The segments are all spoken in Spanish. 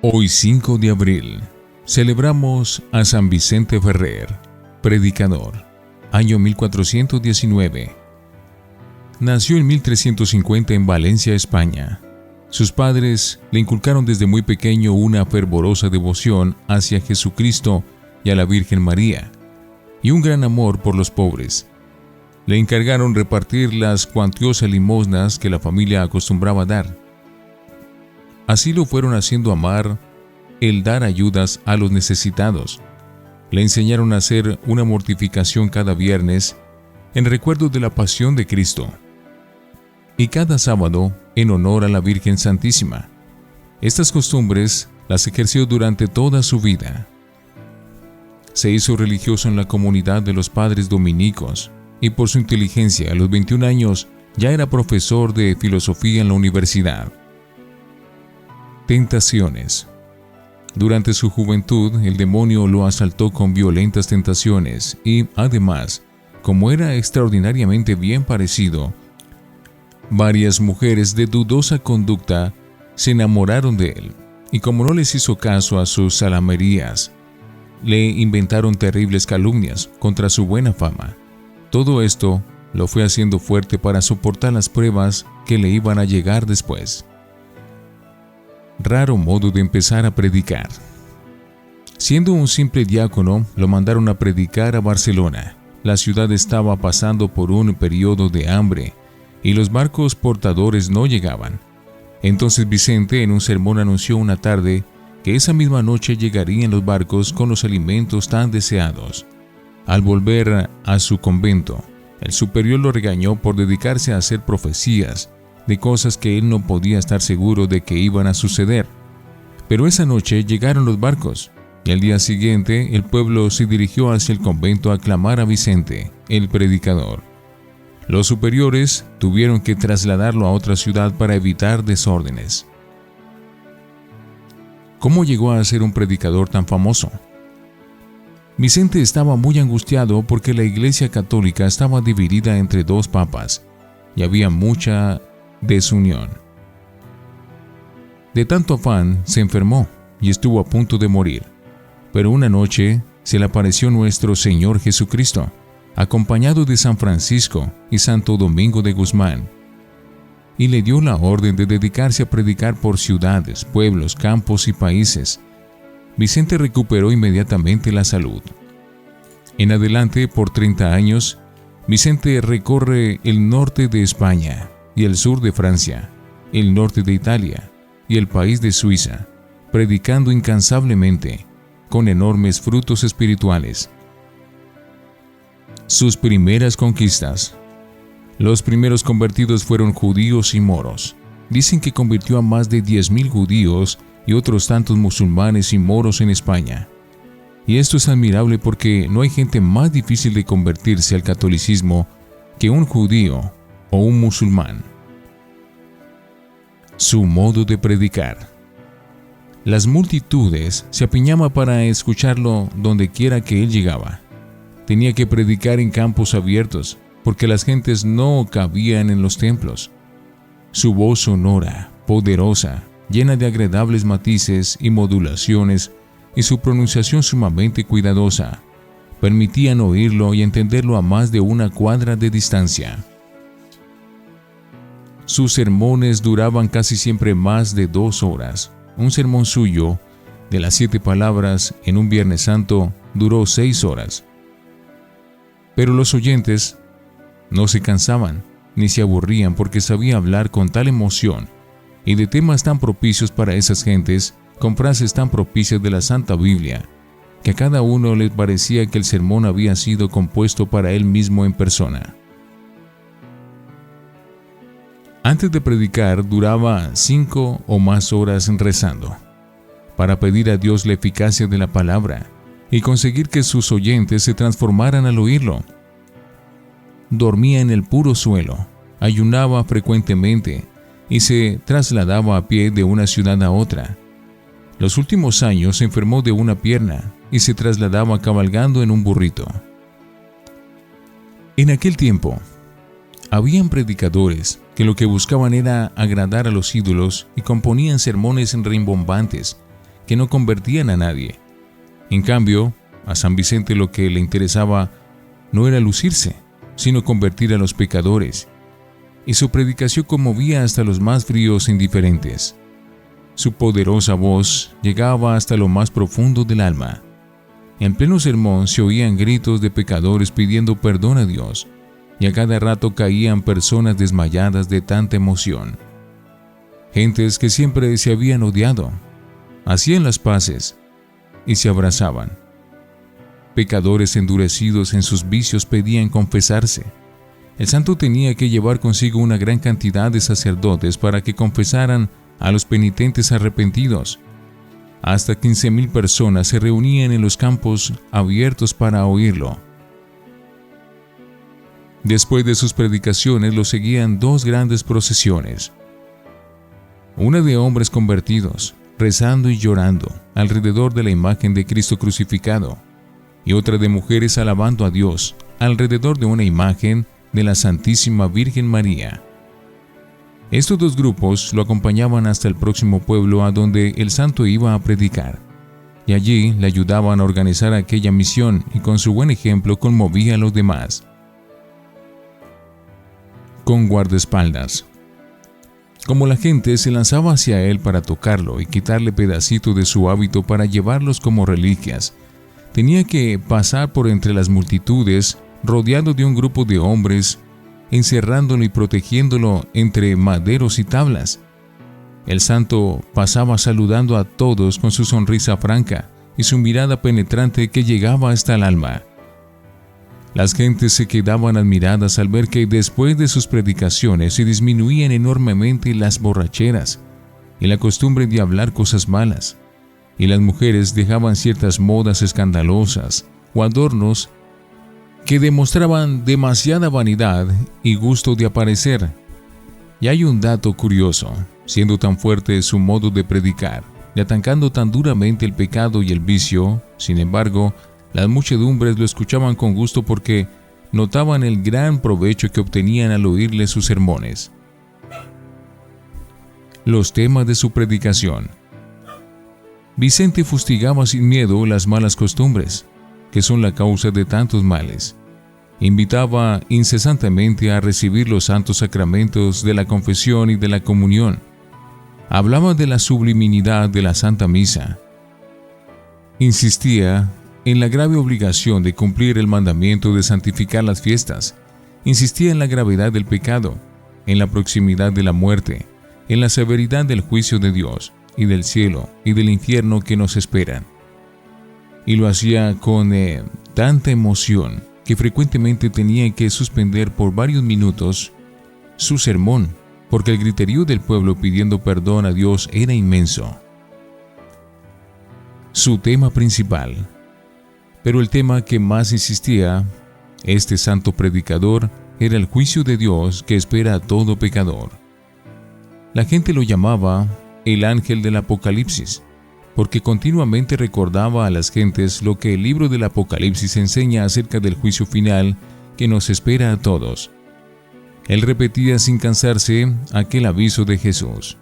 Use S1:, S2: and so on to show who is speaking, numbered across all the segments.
S1: Hoy 5 de abril, celebramos a San Vicente Ferrer, predicador, año 1419. Nació en 1350 en Valencia, España. Sus padres le inculcaron desde muy pequeño una fervorosa devoción hacia Jesucristo y a la Virgen María, y un gran amor por los pobres. Le encargaron repartir las cuantiosas limosnas que la familia acostumbraba dar. Así lo fueron haciendo amar el dar ayudas a los necesitados. Le enseñaron a hacer una mortificación cada viernes en recuerdo de la pasión de Cristo, y cada sábado en honor a la Virgen Santísima. Estas costumbres las ejerció durante toda su vida. Se hizo religioso en la comunidad de los padres dominicos, y por su inteligencia a los 21 años ya era profesor de filosofía en la universidad. Tentaciones. Durante su juventud, el demonio lo asaltó con violentas tentaciones y, además, como era extraordinariamente bien parecido, varias mujeres de dudosa conducta se enamoraron de él, y como no les hizo caso a sus zalamerías, le inventaron terribles calumnias contra su buena fama. Todo esto lo fue haciendo fuerte para soportar las pruebas que le iban a llegar después. Raro modo de empezar a predicar. Siendo un simple diácono, lo mandaron a predicar a Barcelona. La ciudad estaba pasando por un periodo de hambre y los barcos portadores no llegaban. Entonces Vicente en un sermón anunció una tarde que esa misma noche llegarían los barcos con los alimentos tan deseados. Al volver a su convento, el superior lo regañó por dedicarse a hacer profecías de cosas que él no podía estar seguro de que iban a suceder. Pero esa noche llegaron los barcos, y al día siguiente el pueblo se dirigió hacia el convento a aclamar a Vicente, el predicador. Los superiores tuvieron que trasladarlo a otra ciudad para evitar desórdenes. ¿Cómo llegó a ser un predicador tan famoso? Vicente estaba muy angustiado porque la Iglesia Católica estaba dividida entre dos papas, y había mucha desunión. De tanto afán se enfermó y estuvo a punto de morir, pero una noche se le apareció nuestro Señor Jesucristo, acompañado de San Francisco y Santo Domingo de Guzmán, y le dio la orden de dedicarse a predicar por ciudades, pueblos, campos y países. Vicente recuperó inmediatamente la salud. En adelante, por 30 años, Vicente recorre el norte de España y el sur de Francia, el norte de Italia y el país de Suiza, predicando incansablemente, con enormes frutos espirituales. Sus primeras conquistas. Los primeros convertidos fueron judíos y moros. Dicen que convirtió a más de 10,000 judíos y otros tantos musulmanes y moros en España. Y esto es admirable porque no hay gente más difícil de convertirse al catolicismo que un judío o un musulmán. Su modo de predicar. Las multitudes se apiñaban para escucharlo donde quiera que él llegaba. Tenía que predicar en campos abiertos porque las gentes no cabían en los templos. Su voz sonora, poderosa, llena de agradables matices y modulaciones, y su pronunciación sumamente cuidadosa, permitían oírlo y entenderlo a más de una cuadra de distancia. Sus sermones duraban casi siempre más de 2 horas. Un sermón suyo, de las 7 palabras en un Viernes Santo, duró 6 horas. Pero los oyentes no se cansaban ni se aburrían porque sabía hablar con tal emoción y de temas tan propicios para esas gentes, con frases tan propicias de la Santa Biblia, que a cada uno le parecía que el sermón había sido compuesto para él mismo en persona. Antes de predicar, duraba 5 o más horas rezando, para pedir a Dios la eficacia de la palabra y conseguir que sus oyentes se transformaran al oírlo. Dormía en el puro suelo, ayunaba frecuentemente y se trasladaba a pie de una ciudad a otra. Los últimos años se enfermó de una pierna y se trasladaba cabalgando en un burrito. En aquel tiempo, habían predicadores que lo que buscaban era agradar a los ídolos y componían sermones rimbombantes que no convertían a nadie. En cambio, a San Vicente lo que le interesaba no era lucirse, sino convertir a los pecadores, y su predicación conmovía hasta los más fríos e indiferentes. Su poderosa voz llegaba hasta lo más profundo del alma. En pleno sermón se oían gritos de pecadores pidiendo perdón a Dios, y a cada rato caían personas desmayadas de tanta emoción. Gentes que siempre se habían odiado, hacían las paces y se abrazaban. Pecadores endurecidos en sus vicios pedían confesarse. El santo tenía que llevar consigo una gran cantidad de sacerdotes para que confesaran a los penitentes arrepentidos. Hasta 15,000 personas se reunían en los campos abiertos para oírlo. Después de sus predicaciones lo seguían 2 grandes procesiones. Una de hombres convertidos, rezando y llorando alrededor de la imagen de Cristo crucificado, y otra de mujeres alabando a Dios alrededor de una imagen de la Santísima Virgen María. Estos 2 grupos lo acompañaban hasta el próximo pueblo a donde el santo iba a predicar, y allí le ayudaban a organizar aquella misión y con su buen ejemplo conmovía a los demás. Con guardaespaldas. Como la gente se lanzaba hacia él para tocarlo y quitarle pedacitos de su hábito para llevarlos como reliquias, tenía que pasar por entre las multitudes rodeado de un grupo de hombres, encerrándolo y protegiéndolo entre maderos y tablas. El santo pasaba saludando a todos con su sonrisa franca y su mirada penetrante que llegaba hasta el alma. Las gentes se quedaban admiradas al ver que después de sus predicaciones se disminuían enormemente las borracheras y la costumbre de hablar cosas malas, y las mujeres dejaban ciertas modas escandalosas o adornos que demostraban demasiada vanidad y gusto de aparecer. Y hay un dato curioso, siendo tan fuerte su modo de predicar, y atacando tan duramente el pecado y el vicio, sin embargo, las muchedumbres lo escuchaban con gusto porque notaban el gran provecho que obtenían al oírle sus sermones. Los temas de su predicación. Vicente fustigaba sin miedo las malas costumbres, que son la causa de tantos males. Invitaba incesantemente a recibir los santos sacramentos de la confesión y de la comunión. Hablaba de la subliminidad de la Santa Misa. Insistía en la grave obligación de cumplir el mandamiento de santificar las fiestas. Insistía en la gravedad del pecado, en la proximidad de la muerte, en la severidad del juicio de Dios y del cielo y del infierno que nos esperan. Y lo hacía con tanta emoción que frecuentemente tenía que suspender por varios minutos su sermón, porque el griterío del pueblo pidiendo perdón a Dios era inmenso. Su tema principal. Pero el tema que más insistía este santo predicador era el juicio de Dios que espera a todo pecador. La gente lo llamaba el ángel del Apocalipsis, porque continuamente recordaba a las gentes lo que el libro del Apocalipsis enseña acerca del juicio final que nos espera a todos. Él repetía sin cansarse aquel aviso de Jesús: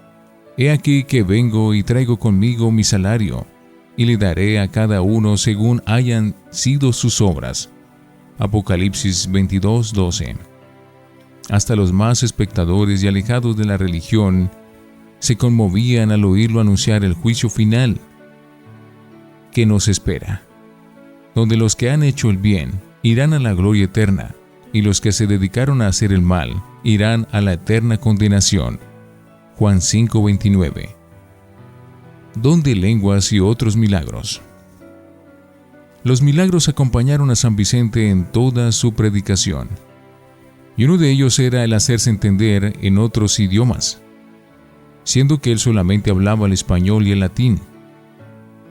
S1: «He aquí que vengo y traigo conmigo mi salario, y le daré a cada uno según hayan sido sus obras». Apocalipsis 22:12. Hasta los más espectadores y alejados de la religión se conmovían al oírlo anunciar el juicio final que nos espera, donde los que han hecho el bien irán a la gloria eterna, y los que se dedicaron a hacer el mal irán a la eterna condenación. Juan 5:29. Don de lenguas y otros milagros. Los milagros acompañaron a San Vicente en toda su predicación, y uno de ellos era el hacerse entender en otros idiomas, siendo que él solamente hablaba el español y el latín.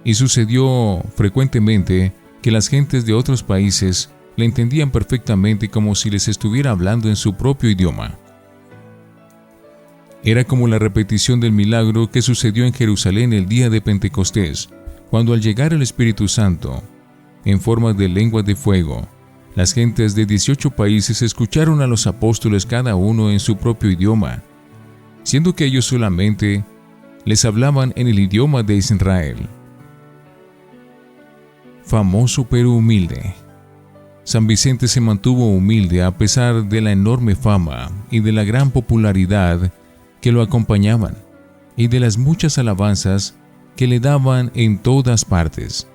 S1: Y sucedió frecuentemente que las gentes de otros países le entendían perfectamente como si les estuviera hablando en su propio idioma. Era como la repetición del milagro que sucedió en Jerusalén el día de Pentecostés, cuando al llegar el Espíritu Santo, en forma de lengua de fuego, las gentes de 18 países escucharon a los apóstoles cada uno en su propio idioma, siendo que ellos solamente les hablaban en el idioma de Israel, famoso pero humilde. San Vicente se mantuvo humilde a pesar de la enorme fama y de la gran popularidad que lo acompañaban y de las muchas alabanzas que le daban en todas partes.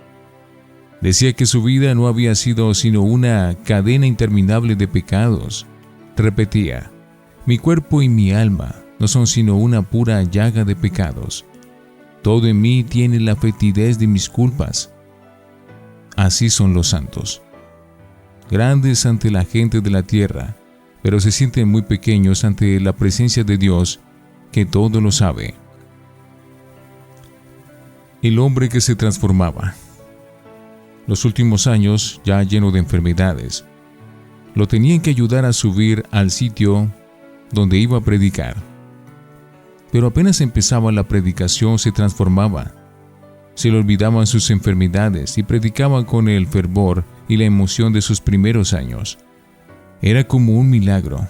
S1: Decía que su vida no había sido sino una cadena interminable de pecados. Repetía: mi cuerpo y mi alma no son sino una pura llaga de pecados. Todo en mí tiene la fetidez de mis culpas. Así son los santos. Grandes ante la gente de la tierra, pero se sienten muy pequeños ante la presencia de Dios, que todo lo sabe. El hombre que se transformaba. Los últimos años, ya lleno de enfermedades, lo tenían que ayudar a subir al sitio donde iba a predicar. Pero apenas empezaba la predicación se transformaba. Se le olvidaban sus enfermedades y predicaba con el fervor y la emoción de sus primeros años. Era como un milagro.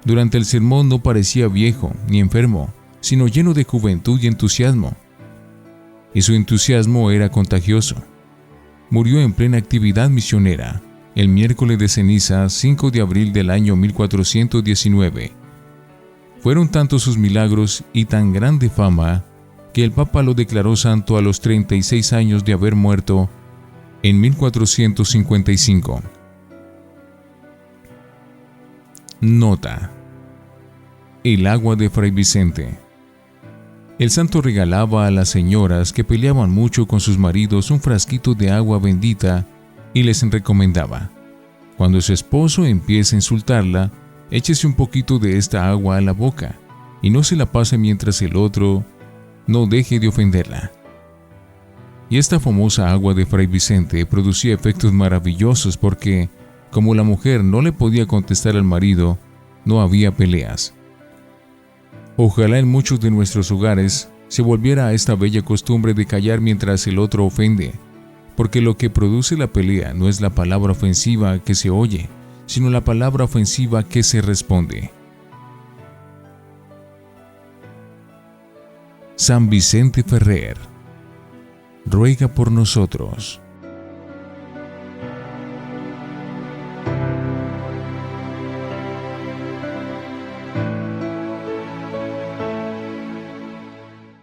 S1: Durante el sermón no parecía viejo ni enfermo, sino lleno de juventud y entusiasmo. Y su entusiasmo era contagioso. Murió en plena actividad misionera, el miércoles de ceniza 5 de abril del año 1419. Fueron tantos sus milagros y tan grande fama que el Papa lo declaró santo a los 36 años de haber muerto en 1455. Nota: el agua de Fray Vicente. El santo regalaba a las señoras que peleaban mucho con sus maridos un frasquito de agua bendita y les recomendaba: cuando su esposo empiece a insultarla, échese un poquito de esta agua a la boca y no se la pase mientras el otro no deje de ofenderla. Y esta famosa agua de Fray Vicente producía efectos maravillosos porque, como la mujer no le podía contestar al marido, no había peleas. Ojalá en muchos de nuestros hogares se volviera a esta bella costumbre de callar mientras el otro ofende, porque lo que produce la pelea no es la palabra ofensiva que se oye, sino la palabra ofensiva que se responde. San Vicente Ferrer, ruega por nosotros.